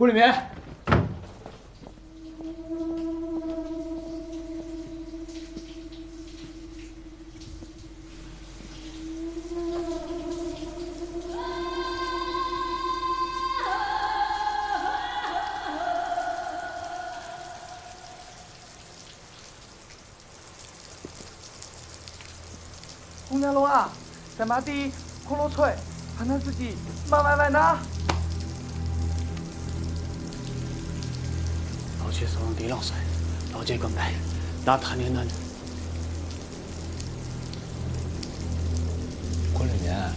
顾里面，姑娘龙啊，在马地葫芦脆，还能自己慢慢慢拿。 老去手上地浪水，老这个买，打他年的。顾里面，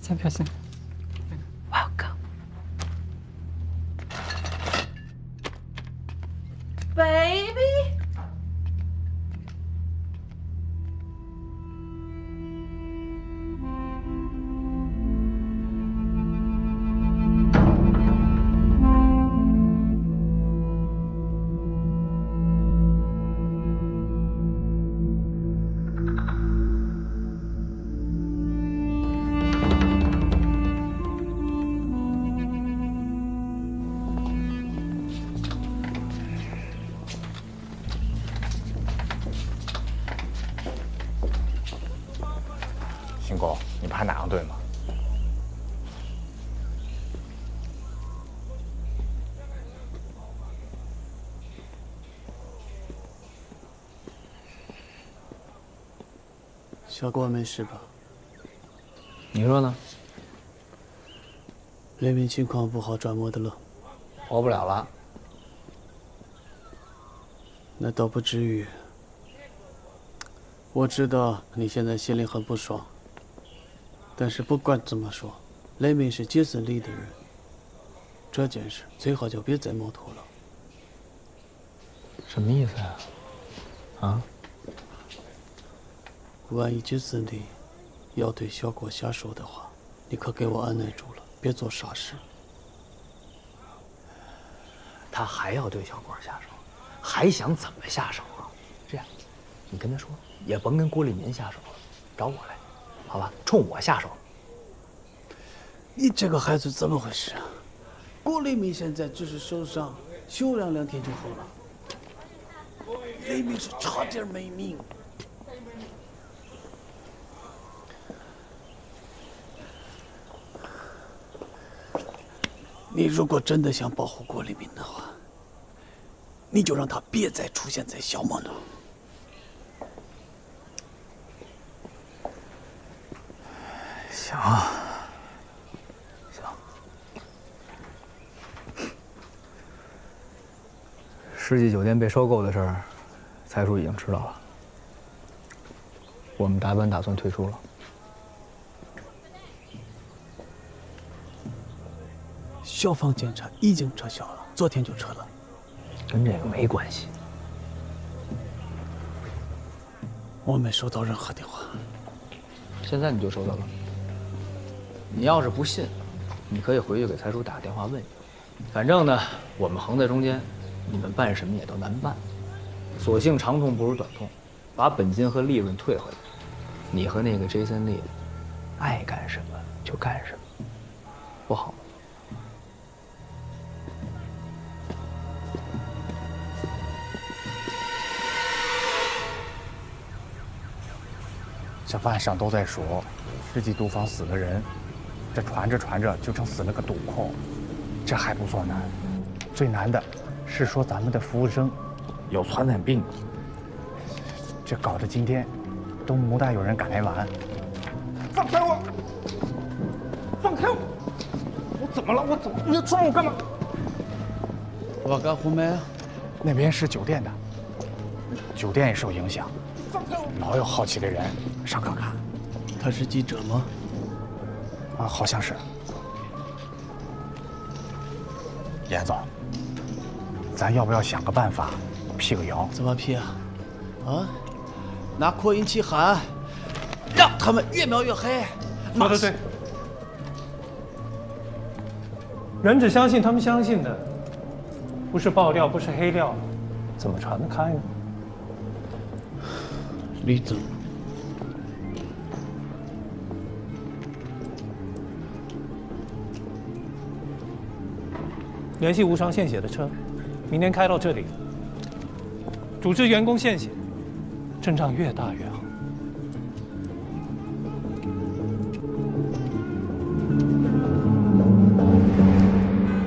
彩票先。 Welcome, baby. 新哥，你排哪样队吗？小郭没事吧？你说呢？雷鸣情况不好转摸的了，活不了了。那倒不至于。我知道你现在心里很不爽，但是不管怎么说，雷鸣是杰森里的人，这件事最好就别再冒头了。什么意思呀？啊？万一杰森里要对小郭下手的话，你可给我按耐住了，别做傻事。他还要对小郭下手，还想怎么下手啊？这样，你跟他说，也甭跟郭立民下手了，找我来，好吧？冲我下手。你这个孩子怎么回事啊？郭立明现在只是受伤，休养2天就好了。雷鸣是差点没命。你如果真的想保护郭立明的话，你就让他别再出现在小门了。行，行。世纪酒店被收购的事儿，财叔已经知道了。我们大班打算退出了。消防检查已经撤销了，昨天就撤了。跟这个没关系。我没收到任何电话。现在你就收到了。你要是不信，你可以回去给财叔打个电话问一问。反正呢，我们横在中间，你们办什么也都难办。索性长痛不如短痛，把本金和利润退回来。你和那个 Jason Lee， 爱干什么就干什么，不好吗？这晚上都在说世纪毒房死个人，这传着传着就成死了个毒控，这还不算难，最难的是说咱们的服务生有传染病，这搞得今天都没大有人敢来玩。放开我！放开我！我怎么了？我怎么？你要抓我干嘛？我干红梅，那边是酒店的，酒店也受影响，老有好奇的人上课看。他是记者吗？啊，好像是。严总，咱要不要想个办法辟个谣？怎么辟啊？啊？拿扩音器喊让他们越描越黑。说得对，人只相信他们相信的，不是爆料，不是黑料，怎么传得开呢？李总，联系无偿献血的车，明天开到这里，组织员工献血，阵仗越大越好。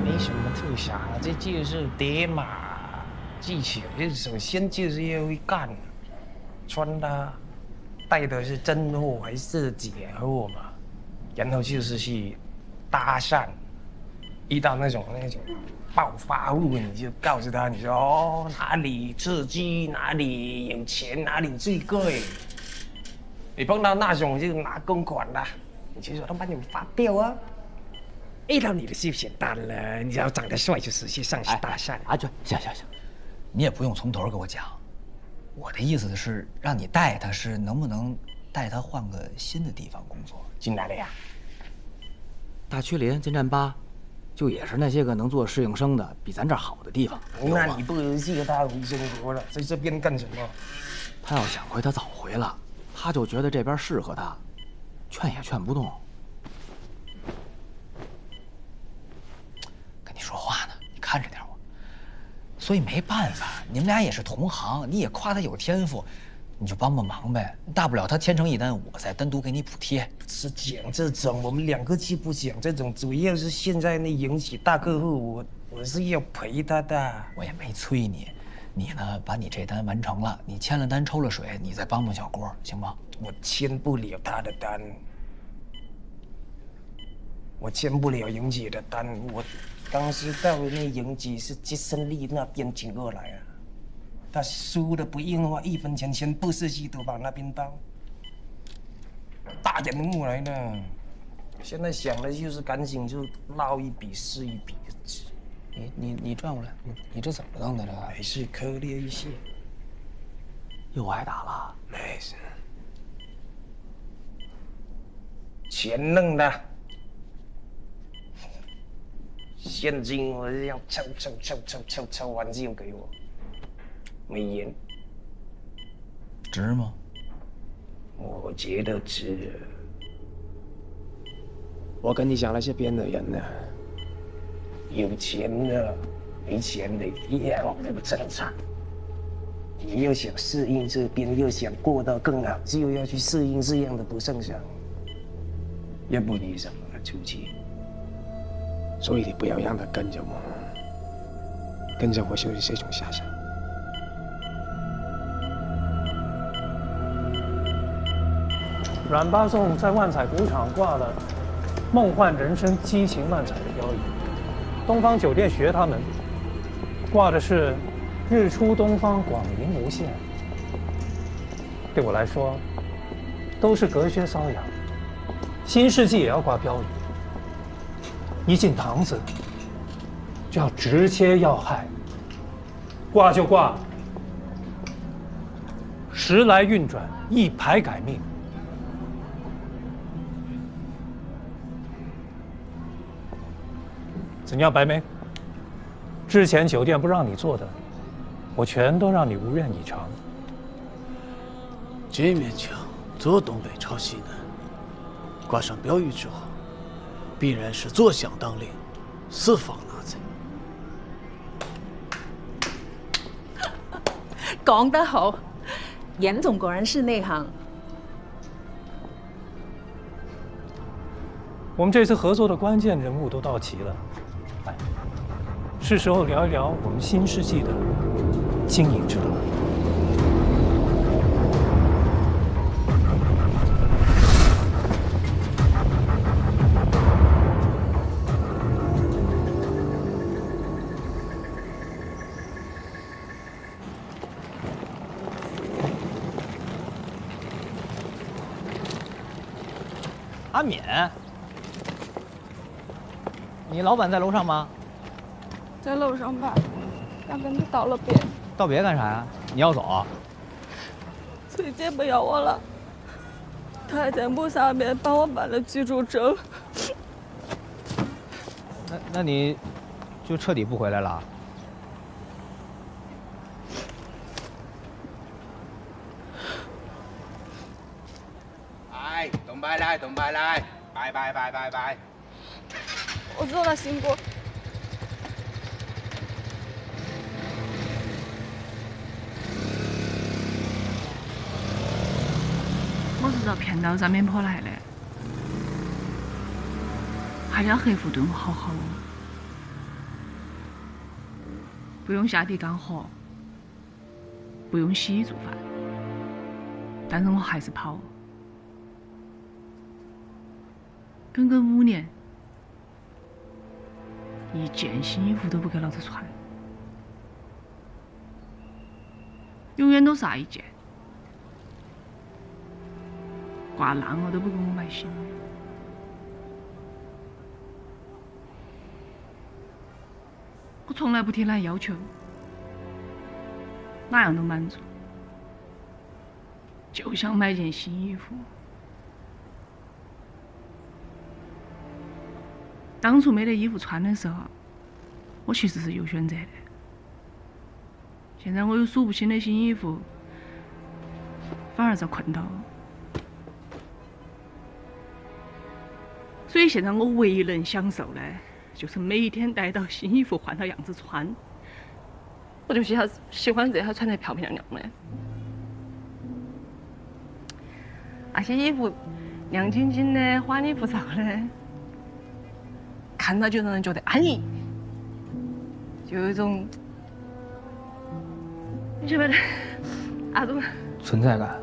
没什么特想，这就是叠马技巧，首先就是要会干，穿搭带的是真货还是假货嘛，然后就是去搭讪，遇到那种暴发户，你就告诉他，你说哦哪里刺激，哪里有钱，哪里最贵。你碰到那种就拿公款的，你就说他把你们发掉啊。遇到你的就简单了，你只要长得帅就直接上去搭讪。阿娟，行，你也不用从头给我讲。我的意思是让你带他，是能不能带他换个新的地方工作？进来了呀？大曲林、金站八，就也是那些个能做适应生的，比咱这儿好的地方。那你不如借他回中国了，在这边干什么？他要想回，他早回了。他就觉得这边适合他，劝也劝不动。跟你说话呢，你看着点我。所以没办法，你们俩也是同行，你也夸他有天赋，你就帮帮忙呗。大不了他签成一单，我再单独给你补贴。是讲这种，我们两个既不讲这种，主要是现在那引起大客户，我是要陪他的。我也没催你。你呢，把你这单完成了，你签了单抽了水，你再帮帮小郭，行吗？我签不了他的单，我签不了莹姐的单。我当时到那莹姐是吉森利那边请过来啊，他输的不硬的话，1分钱全部设计都往那边包。大人物来的，现在想的就是赶紧就捞一笔是一笔。你转过来，你这怎么弄的这个？还是可怜一些。又挨打了？没事，钱弄的，现金我这样抽完就给我，美元。值吗？我觉得值。我跟你讲了，这边的人呢，有钱的、没钱的一样不正常。你又想适应这边，又想过得更好，就要去适应这样的不正常。要不你怎么出去？所以你不要让他跟着我，跟着我就是这种下场。阮八纵在万彩赌场挂了“梦幻人生，激情漫彩”的标语，东方酒店学他们，挂的是“日出东方，广银无限”。对我来说，都是隔靴搔痒。新世纪也要挂标语，一进堂子就要直切要害，挂就挂，时来运转，一牌改命。怎样，白梅？之前酒店不让你做的，我全都让你如愿以偿。这面墙左东北朝西南，挂上标语之后，必然是坐享当令，四方纳财。讲得好，严总果然是内行。我们这次合作的关键人物都到齐了，来，是时候聊一聊我们新世纪的经营之路。阿敏，你老板在楼上吗？在楼上吧，刚跟他道了别。道别干啥呀？你要走啊？崔姐不要我了。他还在墓上面帮我办了居住证。那你就彻底不回来了？哎，动摆来，动摆来，拜拜拜拜拜。我走了，辛苦。我是遭骗到上面坡来的，还要黑胡炖好好，不用下地干活，不用洗衣做饭，但是我还是跑。整整5年，一件新衣服都不给老子穿，永远都是那一件。挂烂了都不给我买新的。我从来不提哪要求，哪样都满足，就想买件新衣服。当初没得衣服穿的时候，我其实是有选择的。现在我有数不清的新衣服，反而在困到我。所以现在我唯一能享受的，就是每一天带到新衣服换到样子穿。我就喜欢这下穿得漂漂亮亮的，那些衣服亮晶晶的、花里胡哨的，看到就让人觉得安逸，就有一种你晓不晓得那种存在感。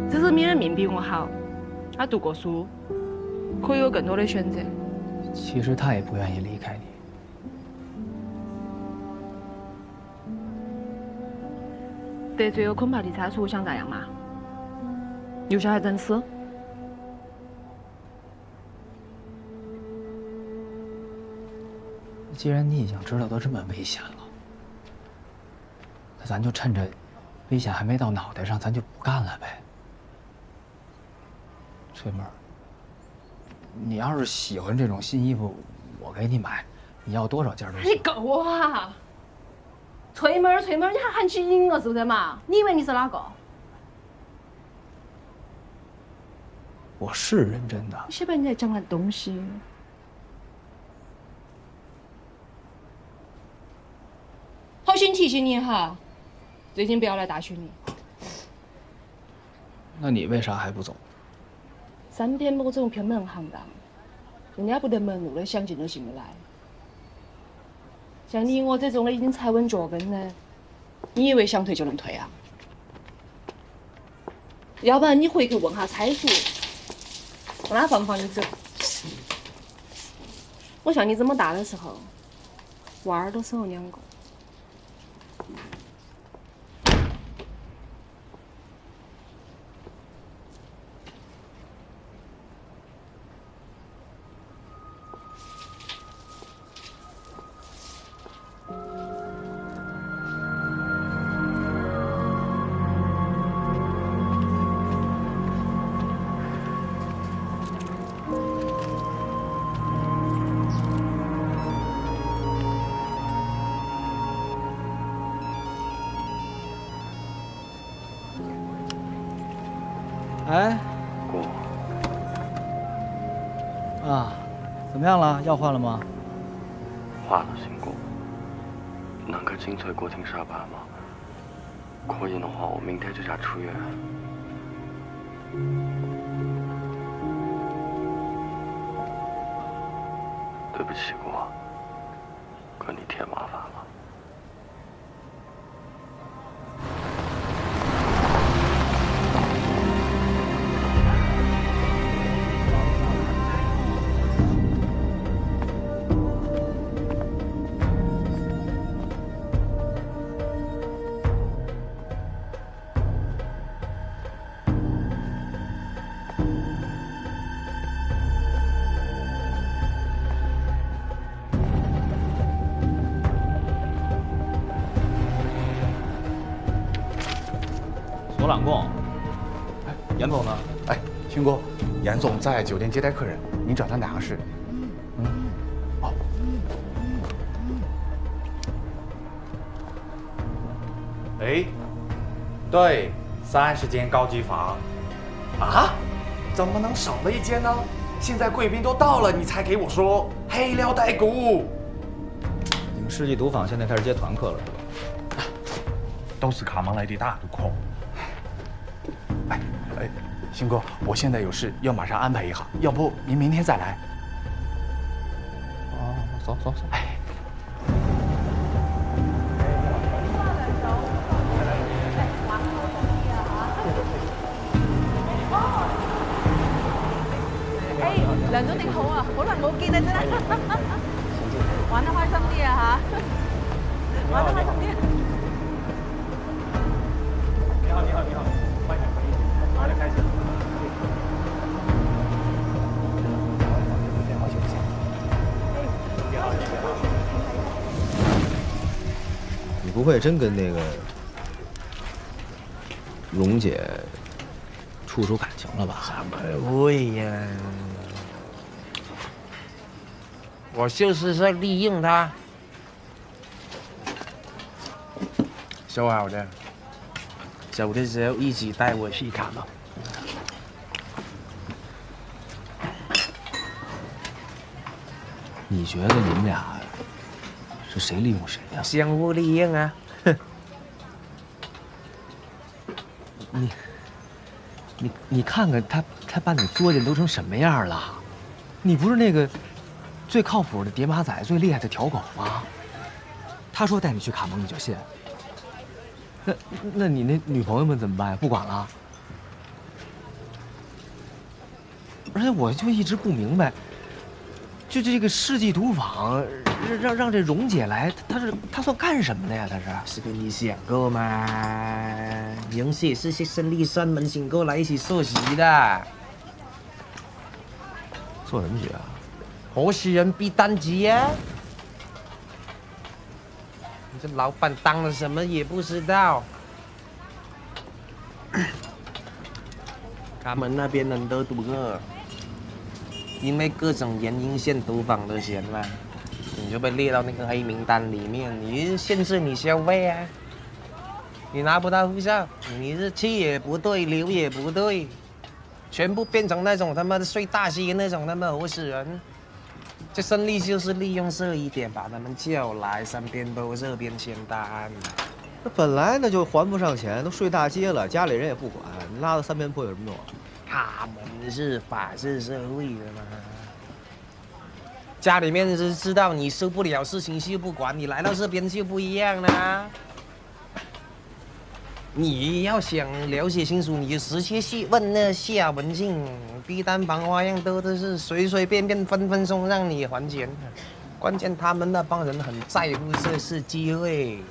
只是你的命比我好，他读过书，可以有更多的选择。其实他也不愿意离开你。得罪了恐怕地拆除，想咋样嘛？留下来等死？既然你已经知道都这么危险了，那咱就趁着危险还没到脑袋上，咱就不干了呗。翠妹儿，你要是喜欢这种新衣服，我给你买，你要多少件都行。你够啊！翠妹儿，翠妹儿，你还喊起瘾了是不是嘛？你以为你是哪个？我是认真的。你晓不晓得你在讲那东西？好心提醒你哈，最近不要来大学里。那你为啥还不走3天某种偏门行当，人家不得门路的，想进就进得来。像你我这种的已经踩稳脚跟的，你以为想退就能退啊？要不然你回去问下蔡叔，问他放不放你走。我像你这么大的时候，娃儿都生了2个。哎，姑，啊，怎么样了？药换了吗？换了，新姑。能去金翠歌厅上班吗？可以的话，我明天就想出院。对不起，姑，给你添麻烦了。左揽贡。哎，严总呢？哎，秦哥，严总在酒店接待客人，您找他哪个事？哦。哎，对，30间高级房。啊？怎么能少了一间呢？现在贵宾都到了，你才给我说，黑料带骨。你们世纪赌坊现在开始接团客了是吧？都是卡蒙来的大赌客。哎，鑫哥，我现在有事要马上安排一下，要不您明天再来？哦，走。哎，梁總你好啊，好耐冇見啊真係，玩得開心啲啊嚇，玩得開心啲。你好，欢迎，玩得开心。好久不见。你好。你不会真跟那个蓉姐处出感情了吧？怎么会呀？我就是在利用他。说好的，走的时候一起带我去卡嘛。你觉得你们俩是谁利用谁呀？相互利用啊！你看看他把你作践都成什么样了？你不是那个最靠谱的叠马仔、最厉害的条狗吗？他说带你去卡蒙你就信？那你那女朋友们怎么办呀？不管了？而且我就一直不明白，就这个世纪赌坊让这蓉姐来，她算干什么的呀？是跟你讲过吗？蓉姐是胜利专门请过来一起做席的。做什么局啊？活死人逼单局呀！你这老板当了什么也不知道。他们那边很多赌客，因为各种原因欠赌坊的钱嘛，你就被列到那个黑名单里面，你限制你消费啊，你拿不到护照，你是去也不对，留也不对，全部变成那种他妈的睡大街那种他妈活死人。这胜利就是利用这一点把他们叫来，三边都这边签单。那本来那就还不上钱，都睡大街了，家里人也不管，你拉到三边坡有什么用？他们是法治社会的嘛，家里面是知道你受不了事情就不管，你来到这边就不一样啦。你要想了解清楚，你就直接去问那夏文静，逼单房花样多的是，随随便便分分钟让你还钱。关键他们那帮人很在乎这次机会。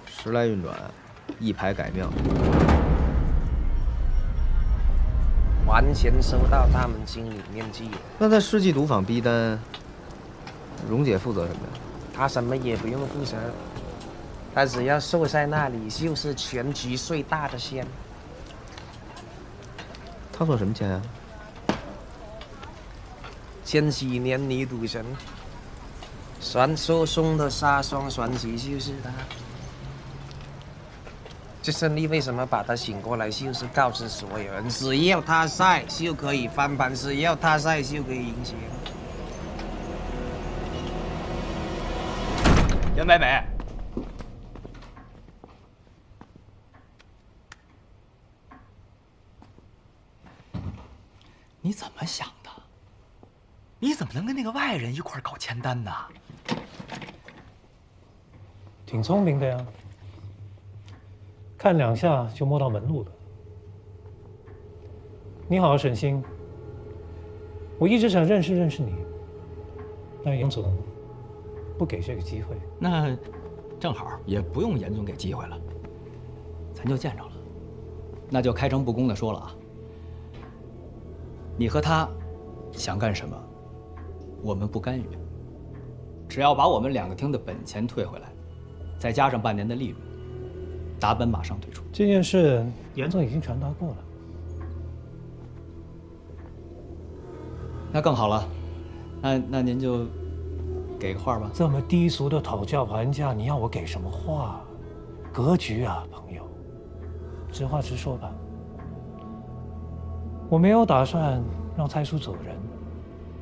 时来运转，一牌改庙，完全收到他们心里面去了。那在世纪赌坊逼单，蓉姐负责什么呀？她什么也不用负责，她只要坐在那里就是全局最大的仙。她算什么签啊？千禧年女赌神，传说中的沙霜传奇就是她。这胜利为什么把她请过来，就是告诉所有人，只要她在就可以翻盘，只要她在就可以赢钱。严美美，你怎么想的？你怎么能跟那个外人一块搞签单呢？挺聪明的呀，看两下就摸到门路了。你好，沈星，我一直想认识认识你，但严总不给这个机会。那正好，也不用严总给机会了，咱就见着了。那就开诚布公的说了啊，你和他想干什么，我们不干预，只要把我们2个厅的本钱退回来，再加上半年的利润，达本马上退出。这件事严总已经传达过了。那更好了，那您就给个话吧。这么低俗的讨价还价，你要我给什么话？格局啊，朋友，直话直说吧。我没有打算让蔡叔走人，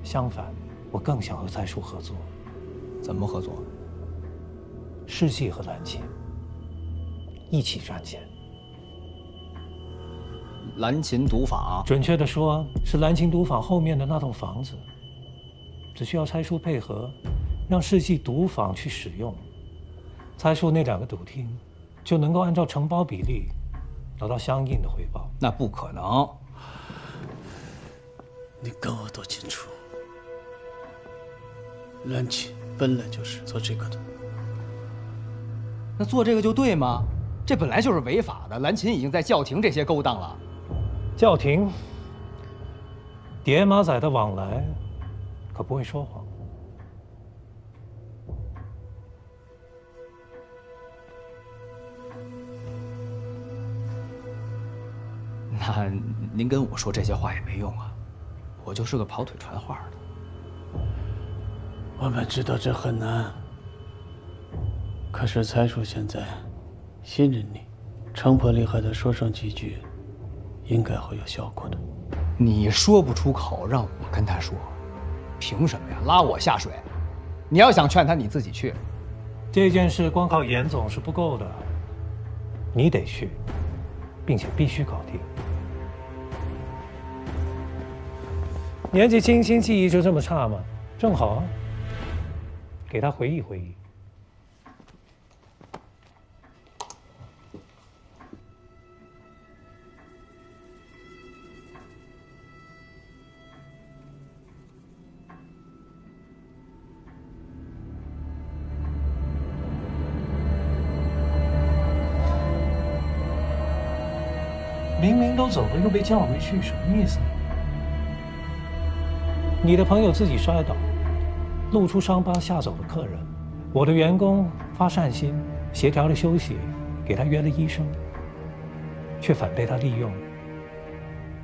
相反，我更想和蔡叔合作。怎么合作？世纪和蓝琴一起赚钱。蓝琴赌坊，准确的说，是蓝琴赌坊后面的那栋房子。只需要蔡叔配合，让世纪赌坊去使用，蔡叔那2个赌厅就能够按照承包比例得到相应的回报。那不可能。你跟我都清楚，蓝琴本来就是做这个的。那做这个就对吗？这本来就是违法的。蓝琴已经在叫停这些勾当了。叫停，叠马仔的往来可不会说谎。那您跟我说这些话也没用啊，我就是个跑腿传话的。我们知道这很难，可是蔡叔现在信任你，强迫厉害的说上几句，应该会有效果的。你说不出口，让我跟他说，凭什么呀？拉我下水？你要想劝他，你自己去。这件事光靠严总是不够的，你得去，并且必须搞定。年纪轻轻，记忆就这么差吗？正好啊，给他回忆回忆。明明都走了，又被叫回去，什么意思？你的朋友自己摔倒，露出伤疤吓走了客人；我的员工发善心，协调了休息，给他约了医生，却反被他利用，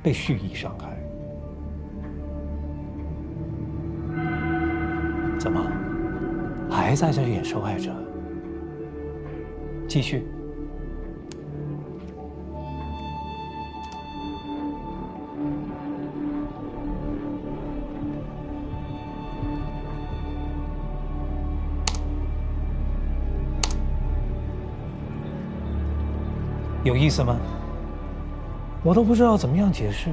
被蓄意伤害。怎么，还在这演受害者？继续。有意思吗？我都不知道怎么样解释，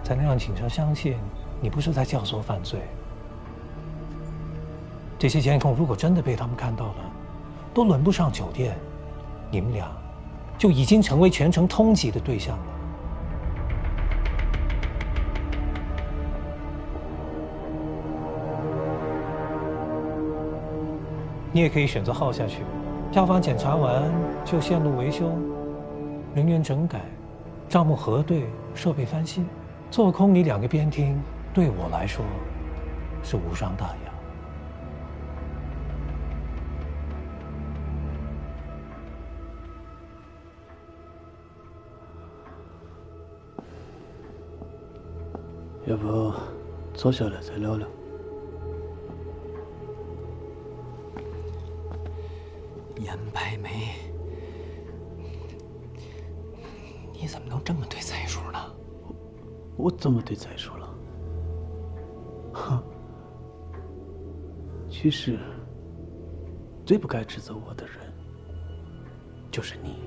才能让警察相信你不是在教唆犯罪。这些监控如果真的被他们看到了，都轮不上酒店，你们俩就已经成为全城通缉的对象了。你也可以选择耗下去，票房检查完就线路维修。人员整改，账目核对，设备翻新，做空你2个边厅，对我来说是无伤大雅。要不坐下来再聊聊？严白梅。你怎么能这么对蔡叔呢？我怎么对蔡叔了？哼！其实，最不该指责我的人，就是你。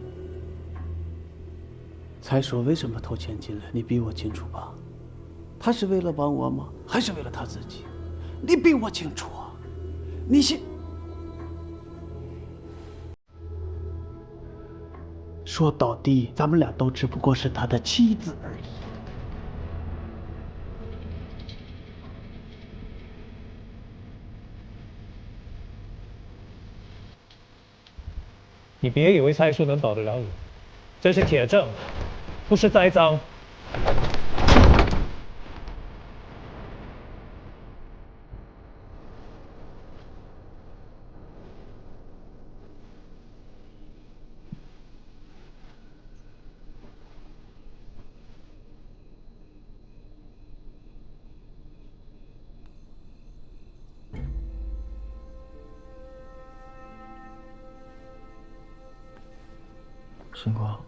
蔡叔为什么投钱进来？你比我清楚吧？他是为了帮我吗？还是为了他自己？你比我清楚啊！你信？说到底，咱们俩都只不过是他的妻子而已。你别以为蔡叔能保得了你，这是铁证，不是栽赃。星光，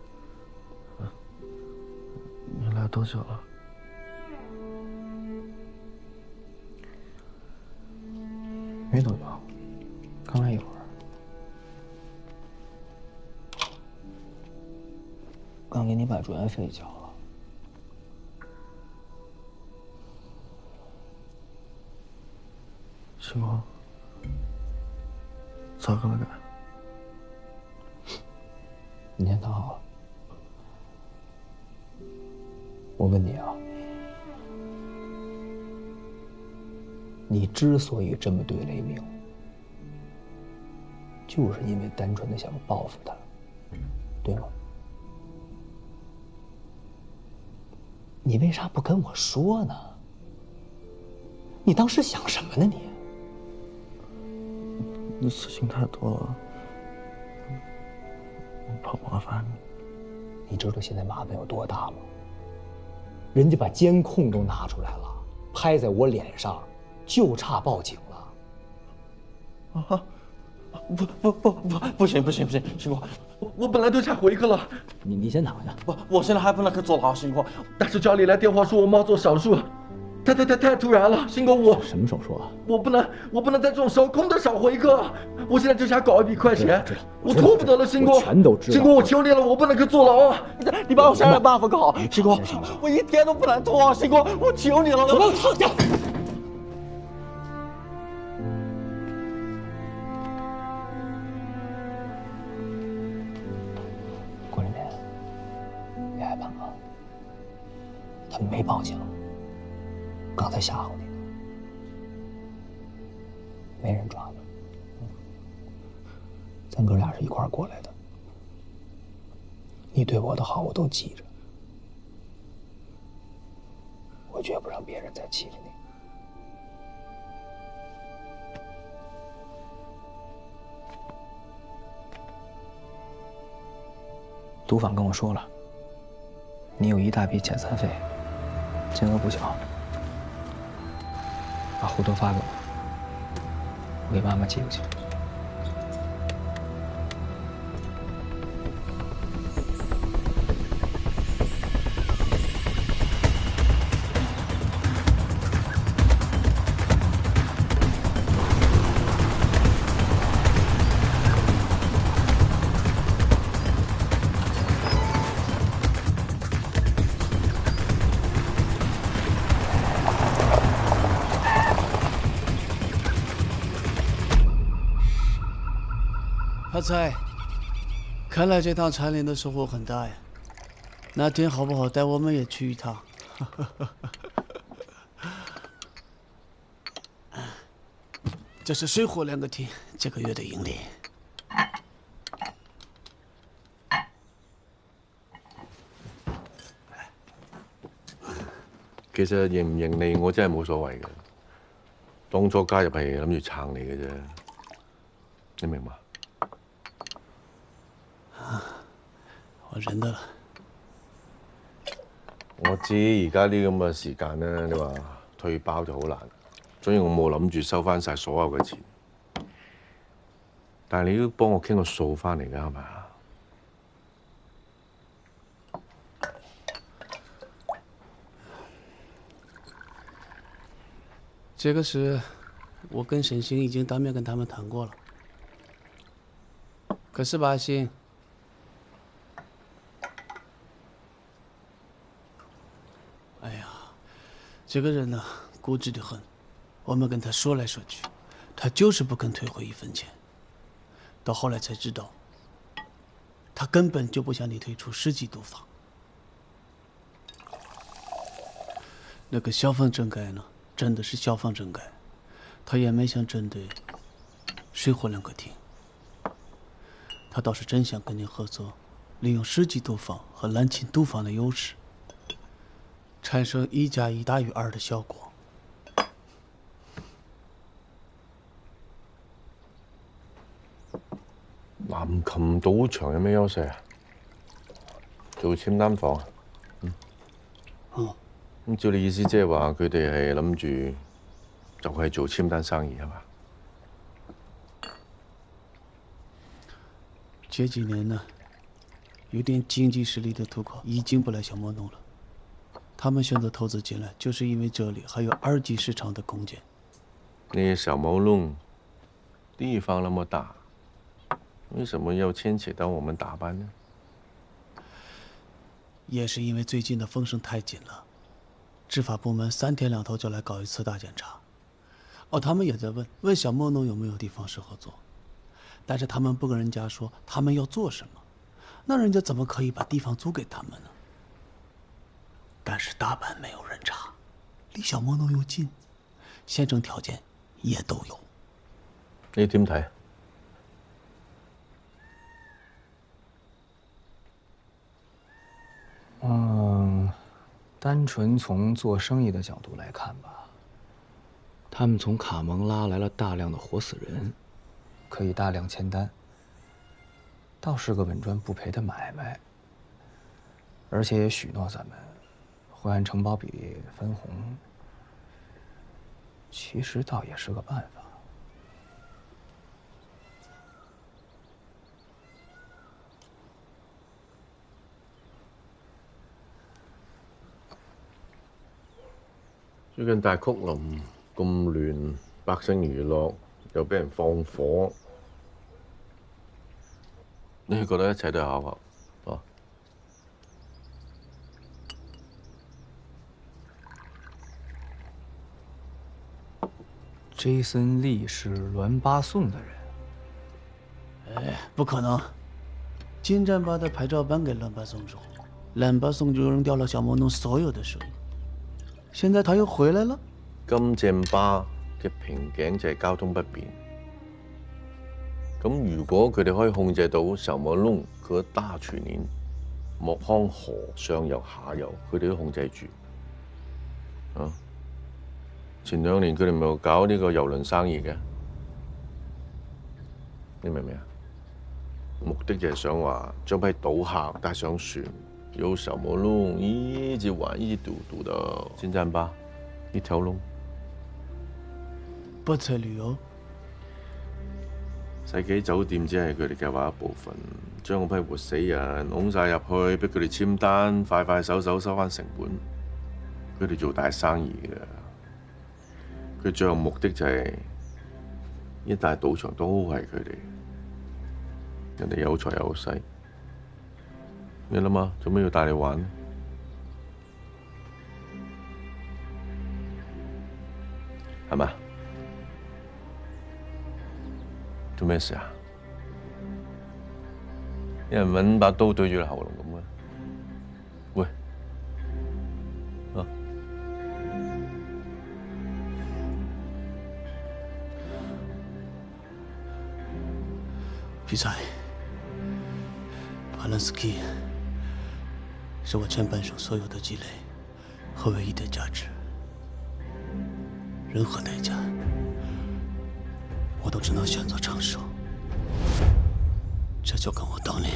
你来多久了？没多久，刚来一会儿。刚给你把住院费交了。星光，咋个了该？你先躺好了。我问你啊，你之所以这么对雷鸣，就是因为单纯的想报复他，对吗？你为啥不跟我说呢？你当时想什么呢你？你事情太多了，我怕麻烦你。你知道现在麻烦有多大吗？人家把监控都拿出来了，拍在我脸上，就差报警了。啊！不行，星光，我本来就想回去了。你先躺下。我现在还不能去坐牢，星光。但是家里来电话说我妈做手术，太突然了，星光我什么手术啊？我不能在这种时候空着手回去。我现在就想搞一笔快钱，我拖不得了，星光。全都知道。星光，我求你了，我不能去坐牢啊！你帮我想想办法搞，星光，我一天都不能拖，星光，我求你了，我给我躺下。郭振天，别害怕啊，他们没报警，刚才吓唬你呢，没人抓你。咱哥俩是一块儿过来的，你对我的好我都记着，我绝不让别人再欺负你。毒贩跟我说了，你有一大笔遣散费，金额不小，把户头发给我，我给妈妈寄过去。发财，看来这趟蝉联的收获很大呀。哪天好不好带我们也去一趟？这是水火两个厅这个月的盈利。其實盈唔盈利，我真係冇所謂嘅。當初加入係諗住撐你嘅啫，你明嘛？我認得啦。我知而家啲咁嘅時間咧，你話退包就好難，所以我冇諗住收翻晒所有嘅錢。但係你都幫我傾個數翻嚟㗎，係咪啊？这个事，我跟沈星已经当面跟他们谈过了。可是吧，星，哎呀，这个人呢，固执得很。我们跟他说来说去，他就是不肯退回1分钱。到后来才知道，他根本就不想你退出10级毒贩。那个消防整改呢？真的是消防整改，他也没想针对水火两个厅。他倒是真想跟你合作，利用10级毒贩和蓝青毒贩的优势，产生1+1大于2的效果。南琴賭場有咩優勢啊？做簽單房啊？咁照你意思，即係話佢哋係諗住就係做簽單生意係嘛？這幾年呢，有点经济实力的土豪已经不来小莫弄了。他们选择投资进来，就是因为这里还有2级市场的空间。那些小毛弄，地方那么大，为什么要牵扯到我们打班呢？也是因为最近的风声太紧了，执法部门3天2头就来搞一次大检查。哦，他们也在问小莫弄有没有地方适合做，但是他们不跟人家说他们要做什么，那人家怎么可以把地方租给他们呢？但是大班没有人查，离小莫弄又近，县城条件也都有。你點睇？单纯从做生意的角度来看吧，他们从卡蒙拉来了大量的活死人，可以大量签单，倒是个稳赚不赔的买卖。而且也许诺咱们会按承包比例分红，其实倒也是个办法。最近大曲林咁亂，百姓娛樂又俾人放火，你覺得一切都係巧合啊？Jason Lee 是栾巴颂的人。哎，不可能！金战把的牌照颁给栾巴颂之后，栾巴颂就扔掉了小莫弄所有的收益。現在他又回來了。金正巴嘅瓶頸就係交通不便。咁如果佢哋可以控制到小莫弄嗰大全鏈，莫康河上游下游，佢哋都控制住。啊！前2年佢哋咪有搞呢個郵輪生意嘅，你明唔明啊？目的就係想話將批賭客帶上船。有小莫弄一直玩，一直賭到金站吧，一條龍。不才旅遊，世紀酒店只係佢哋計劃一部分，將嗰批活死人擁晒入去，逼佢哋簽單，快快手收翻成本。佢哋做大生意嘅，佢最後目的就係一大賭場都係佢哋，人哋有財有勢。你諗下，做咩要帶你玩呢？係咪？做咩事啊？有人揾把刀對住你喉嚨咁嘅？喂，啊！比賽，帕兰斯基。是我前半生所有的积累和唯一的价值，任何代价，我都只能选择承受。这就跟我当年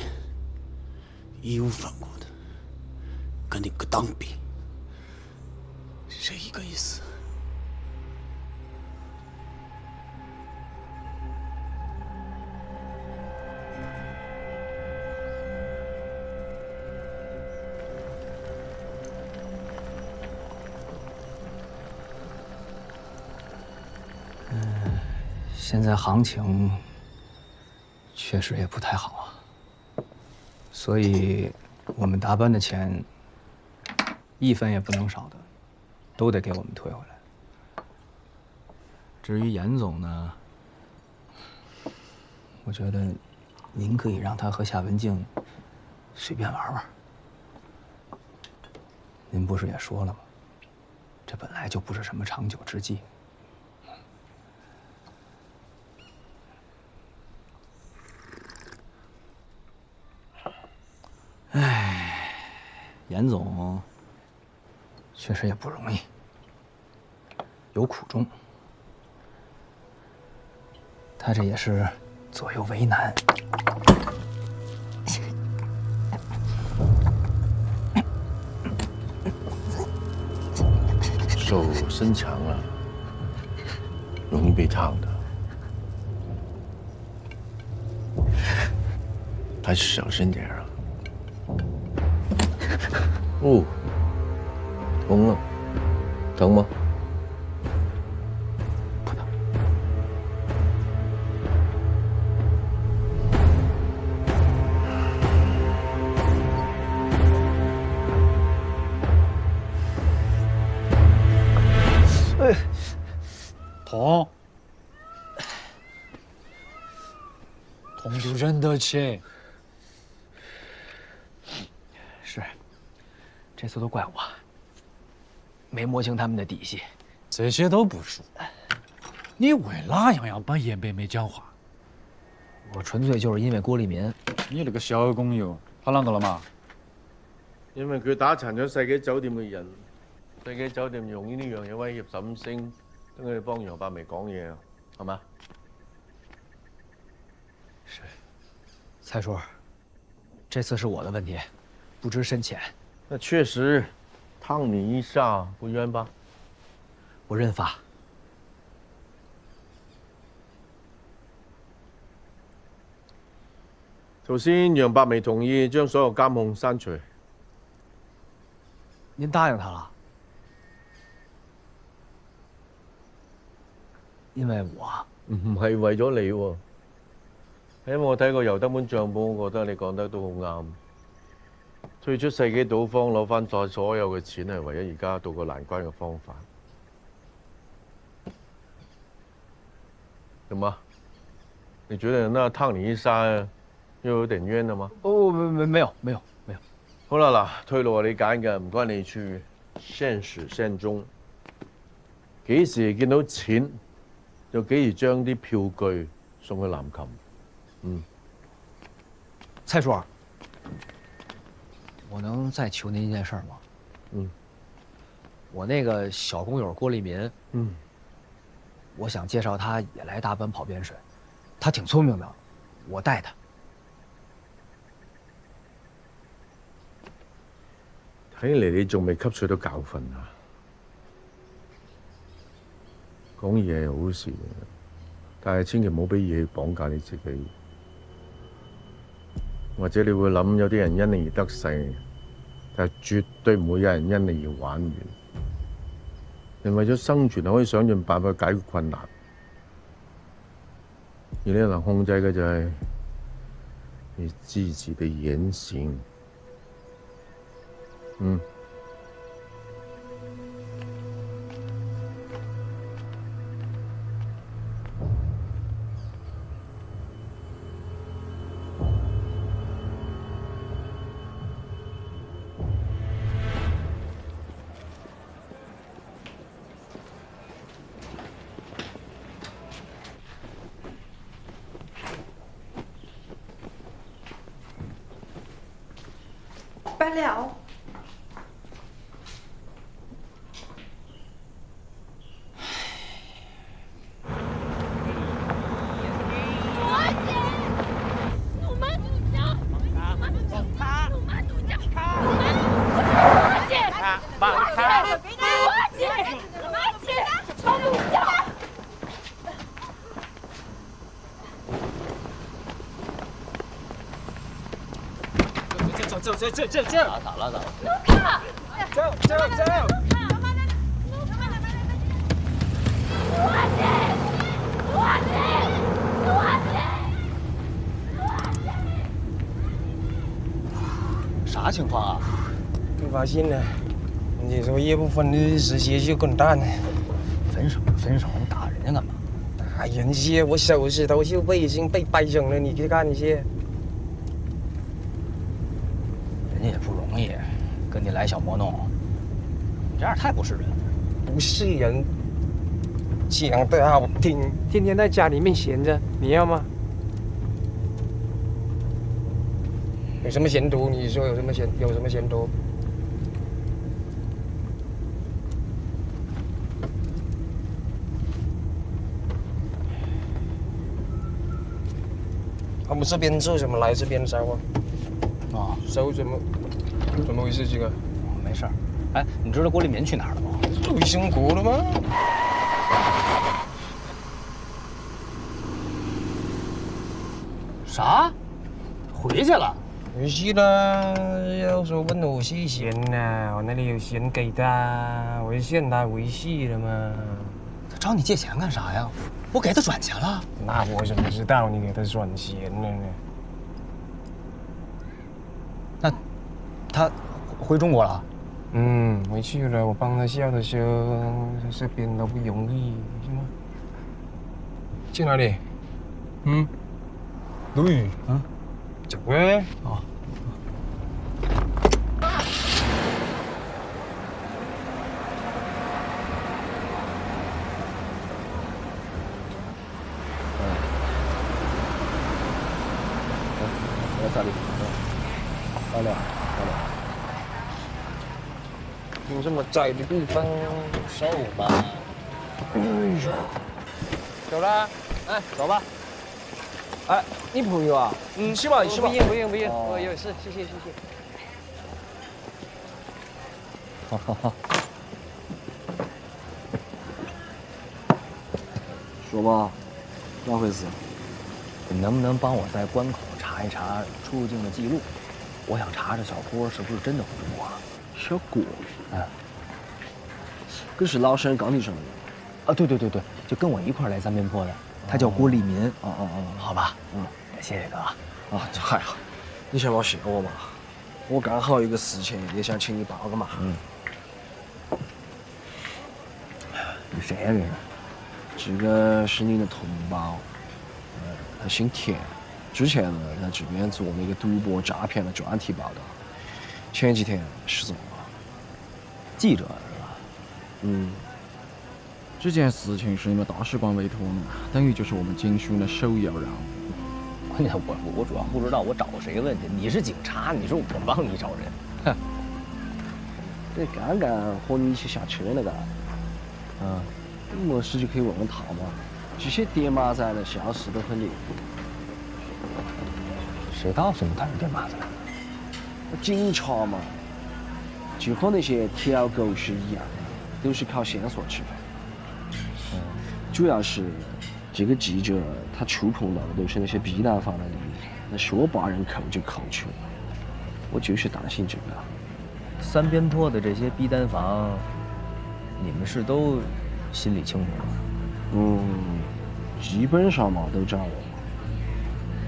义无反顾的跟你个当兵是一个意思。现在行情确实也不太好啊，所以我们达班的钱1分也不能少的，都得给我们退回来。至于严总呢，我觉得您可以让他和夏文静随便玩玩。您不是也说了吗？这本来就不是什么长久之计。唉，严总确实也不容易，有苦衷。他这也是左右为难。手伸长了，容易被烫的，还是小心点啊。哦，疼啊，疼吗？不疼。痛，痛就忍得起。是，这次都怪我，没摸清他们的底细。这些都不说，你为哪样要把严北梅讲话？我纯粹就是因为郭立民。你那个小工友，他啷个了嘛？因為佢打殘咗世紀酒店嘅人，世紀酒店用呢樣嘢威脅沈星，等佢哋幫楊百薇講嘢啊，係嘛？是，蔡叔，这次是我的问题，不知深浅。那確實，燙你一下不冤吧？我認法。頭先楊百薇同意將所有監控刪除。您答應他了？因為我唔係為咗你喎，因為我睇過尤德本帳本，我覺得你講得都好啱。退出世紀賭坊攞翻晒所有嘅錢係唯一而家渡過難關嘅方法。怎麼？你覺得那燙你一下又有點冤了嗎？哦，沒有。好啦嗱，退路係你揀嘅，唔關你處，現始現終。幾時見到錢，就幾時將啲票據送去南琴。蔡叔，我能再求您一件事嗎？我那個小工友郭立民，我想介紹他也來大本跑邊水，他挺聰明的，我帶他。睇嚟你仲未吸取到教訓啊！講嘢係好事，但係千祈唔好俾嘢綁架你自己。或者你會諗有啲人因你而得勢，但係絕對唔會有人因你而玩完。人為咗生存係可以想盡辦法解決困難，而你能控制嘅就係你自己的言行。不了。这咋了？走！啥情况啊？被发现了，你说叶不分的实习就滚蛋。分手，你打人家干嘛？打人家，我手指头就已经被掰整了，你去看一下。人家也不容易，跟你来小魔弄，你这样太不是人了。不是人，讲得好听，天天在家里面闲着，你要吗？有什么前途？你说有什么前途？他们这边做什么来这边烧啊？啊，烧怎么回事？这个没事儿。哎，你知道郭立民去哪儿了吗？回中国了吗？啥？回去了？没事啦，有时候问我谢钱呐，我那里有钱给他，我就欠他回去了嘛。他找你借钱干啥呀？我给他转钱了。那我怎么知道你给他转钱了呢？那他回中国了？嗯，回去了。我帮他笑的说，这边都不容易，是吗？去哪里？嗯，鲁豫。嗯，走啊。哦。在这里。漂亮。有这么窄的地方，收吧。哎呦，走了。哎，走吧。哎，你朋友啊？嗯，是吧？是吧？不用，我有事，谢谢。好。说吧，咋回事？你能不能帮我在关口查一查出入境的记录？我想查查小郭是不是真的回国了。小郭？哎，可是老沈刚你什么的？啊，对，就跟我一块来三边坡的，他叫郭立民。哦，好吧。嗯，谢谢哥。啊，还好，你先别谢我嘛，我刚好有个事情也想请你帮个忙。嗯。你谁呀？这个是你的同胞，他姓田，之前呢在这边做那个赌博诈骗的专题报道，前几天失踪了。记者是吧？嗯。这件事情是你们大使馆委托的，等于就是我们警署的首要任务。关键我主要不知道我找谁问去，你是警察，你说我帮你找人，哼。对，刚刚和你一起下车那个，没事就可以问问他嘛。这些电马仔的消息都很离谱。谁告诉你他是电马仔？警察嘛，就和那些条狗是一样的，都是靠线索吃饭。主要是这个记者他触碰到的都是那些逼单方的利益，那说把人扣就扣去了。我就是担心这个。三边坡的这些逼单房，你们是都心里清楚吗？基本上嘛都掌握。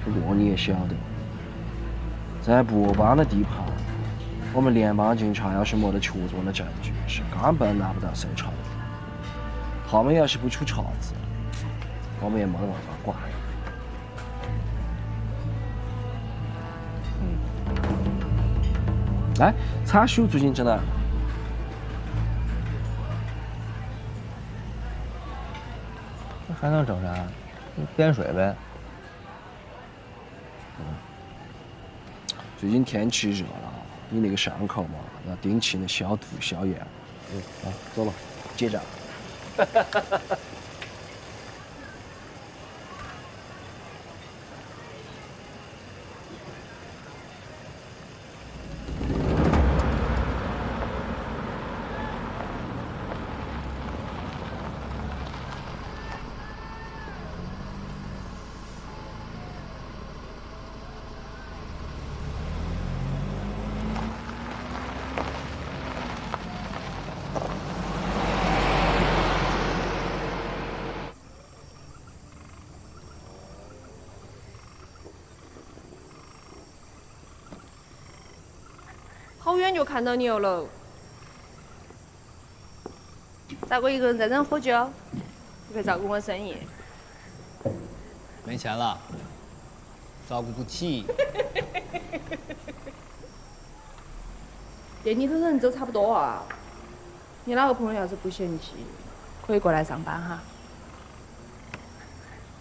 不过你也晓得，在博班的地盘，我们联邦警察要是没得确凿的证据，是根本拿不到搜查的。他们要是不出岔子，我们也没得办法管。哎，财叔最近在哪？还能整啥？掂水呗。最近天气热了，你那个伤口嘛，要定期的消毒消炎。走吧，结账。好远就看到你了。咋个一个人在这喝酒？不可以照顾我生意。没钱了，照顾不起。店里头人都差不多啊。你哪个朋友要是不嫌弃，可以过来上班哈。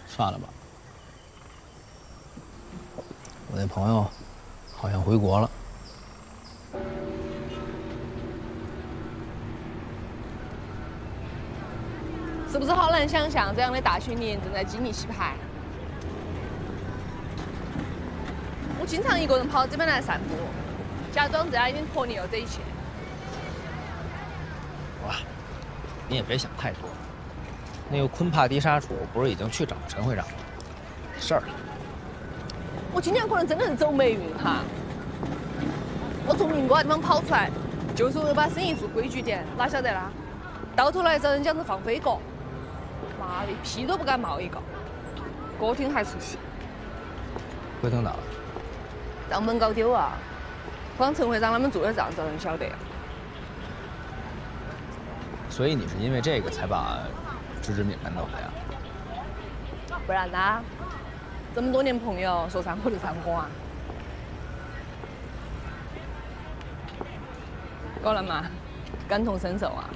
算了吧，我那朋友好像回国了。是不是好难想象，这样的大学里正在经历洗牌？我经常一个人跑这边来散步，假装这样已经脱离了这一切。哇，你也别想太多。那个昆帕迪沙楚不是已经去找陈会长了？没事儿了。我今年可能真的是走霉运哈，我从民国地方跑出来，就是为了把生意做规矩点，哪晓得啦？到头来遭人讲是放飞国，妈的，屁都不敢冒一个，歌厅还出戏。回头哪了？账本搞丢啊！光陈会长他们做的账遭人晓得。所以你是因为这个才把支志敏赶走的呀？不然呢？这么多年朋友，说散伙就散伙啊！够了吗？感同身受啊！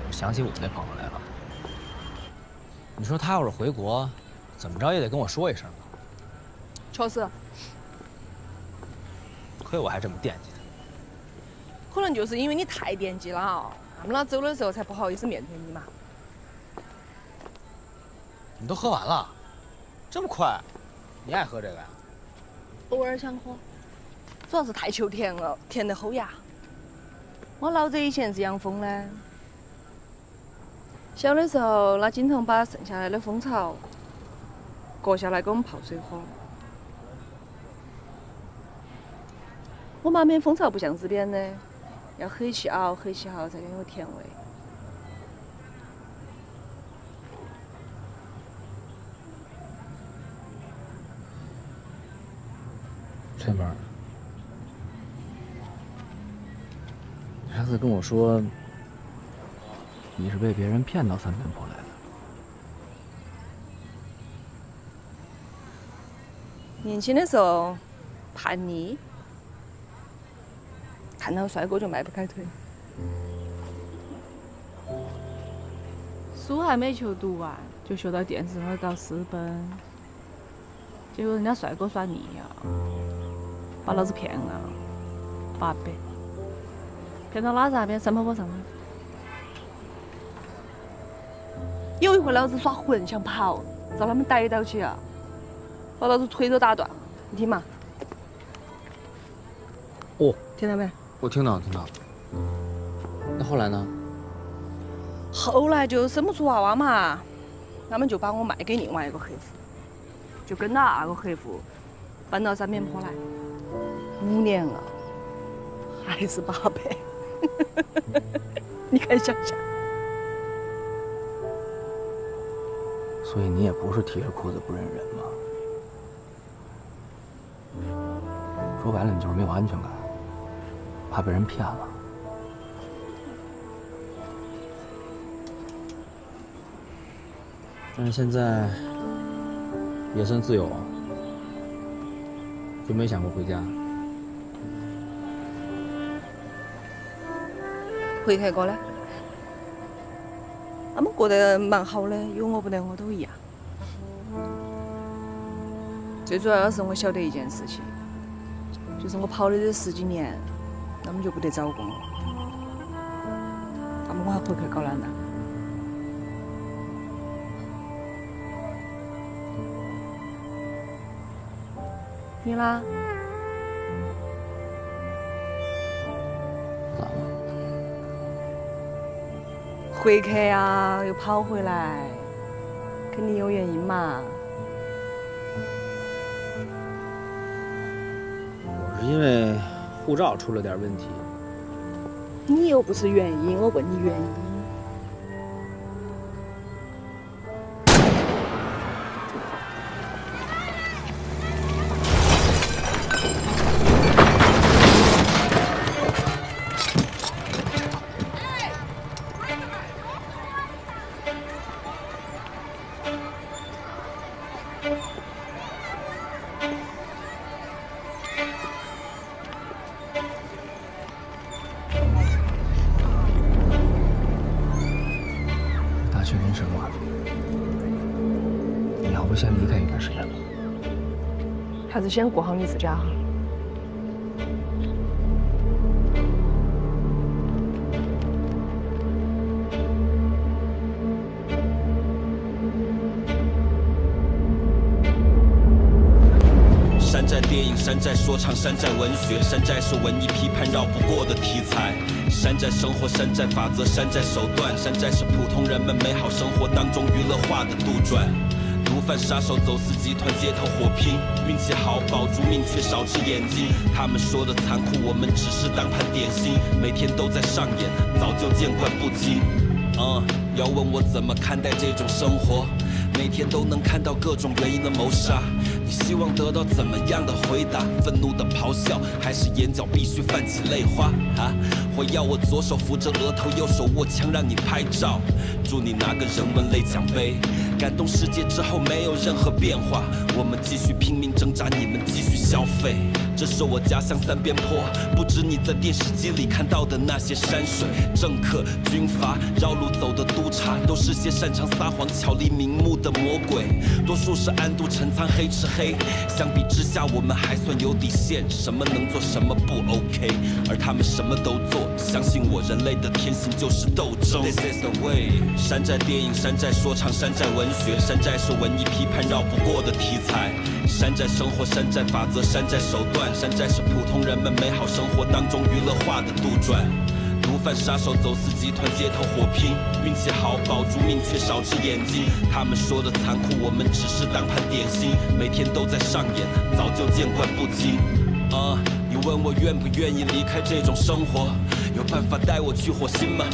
我想起我那朋友来了。你说他要是回国，怎么着也得跟我说一声吧？确实，亏我还这么惦记他。可能就是因为你太惦记了，他们俩走的时候才不好意思面对你嘛。你都喝完了，这么快？你爱喝这个呀？偶尔想喝，主要是太求甜了，甜得齁牙。我老子以前是养蜂的，小的时候他经常把剩下来的蜂巢割下来给我们泡水喝。我妈免蜂巢不像这边的，要黑起熬黑起熬才更有甜味。翠妹儿，你上次跟我说你是被别人骗到三边坡来的。年轻的时候叛逆，看到帅哥就迈不开腿。书还没求读完，就学到电视上搞私奔，结果人家帅哥耍腻了，把老子骗了800，骗到哪子那边山坡坡上了。有一回老子耍混想跑，遭他们逮到起啊，把老子腿都打断。你听嘛。哦，听到没？我听到，听到。那后来呢？后来就生不出娃娃嘛，他们就把我卖给另外一个客户，就跟着那个客户搬到三边坡来，5年了，还是800，你敢想象？所以你也不是提着裤子不认人吗？说白了，你就是没有安全感，怕被人骗了。但是现在也算自由啊，就没想过回家。回去过呢？他们过得蛮好的，有我不得我都一样。最主要的是我晓得一件事情，就是我跑的这10几年，他们就不得找过我，那么我还回去搞哪呢？你啦？咋了？回去呀，又跑回来，肯定有原因嘛。我是因为护照出了点问题。你又不是原因，我问你原因。确定什么？你要不先离开一段时间吧？还是先顾好你自家哈。山寨电影、山寨说唱、山寨文学，山寨是文艺批判绕不过的题材。山寨生活、山寨法则、山寨手段，山寨是普通人们美好生活当中娱乐化的杜撰。毒贩杀手、走私集团街头火拼，运气好保住命，却少只眼睛。他们说的残酷，我们只是当盘点心，每天都在上演，早就见惯不惊。要问我怎么看待这种生活，每天都能看到各种原因的谋杀。你希望得到怎么样的回答？愤怒的咆哮，还是眼角必须泛起泪花？或要我左手扶着额头，右手握枪让你拍照？祝你拿个人文类奖杯。感动世界之后没有任何变化，我们继续拼命挣扎，你们继续消费。这是我家乡三边坡，不止你在电视机里看到的那些山水。政客、军阀、绕路走的督察，都是些擅长撒谎、巧立名目的魔鬼。多数是暗度陈仓、黑吃黑。相比之下，我们还算有底线，什么能做，什么不 OK。而他们什么都做，相信我，人类的天性就是斗争。This is the way。山寨电影、山寨说唱、山寨文学，山寨是文艺批判绕不过的题材。山寨生活、山寨法则、山寨手段，山寨是普通人们美好生活当中娱乐化的杜撰。毒贩杀手、走私集团街头火拼，运气好保住命，却少只眼睛。他们说的残酷，我们只是当盘点心，每天都在上演，早就见惯不惊。你问我愿不愿意离开这种生活？有办法带我去火星吗？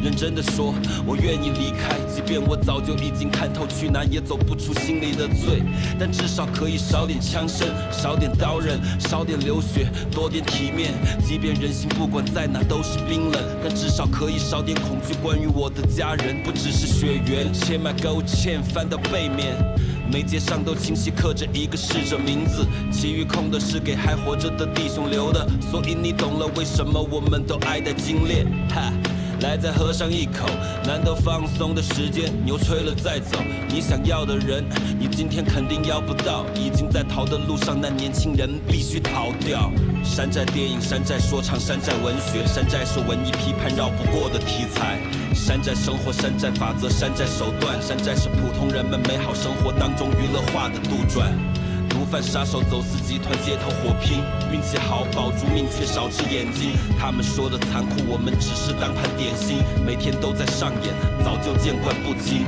认真的说，我愿意离开，即便我早就已经看透，去哪也走不出心里的罪。但至少可以少点枪声，少点刀刃，少点流血，多点体面。即便人心不管在哪都是冰冷，但至少可以少点恐惧。关于我的家人，不只是血缘，切麦勾芡翻到背面。每街上都清晰刻着一个逝者名字，其余空的是给还活着的弟兄留的。所以你懂了为什么我们都爱戴金链。来再喝上一口，难得放松的时间，牛吹了再走。你想要的人，你今天肯定要不到。已经在逃的路上，那年轻人必须逃掉。山寨电影、山寨说唱、山寨文学，山寨是文艺批判绕不过的题材。山寨生活、山寨法则、山寨手段，山寨是普通人们美好生活当中娱乐化的杜撰。毒贩杀手、走私集团街头火拼，运气好保住命，却少只眼睛。他们说的残酷，我们只是当盘点心，每天都在上演，早就见惯不惊。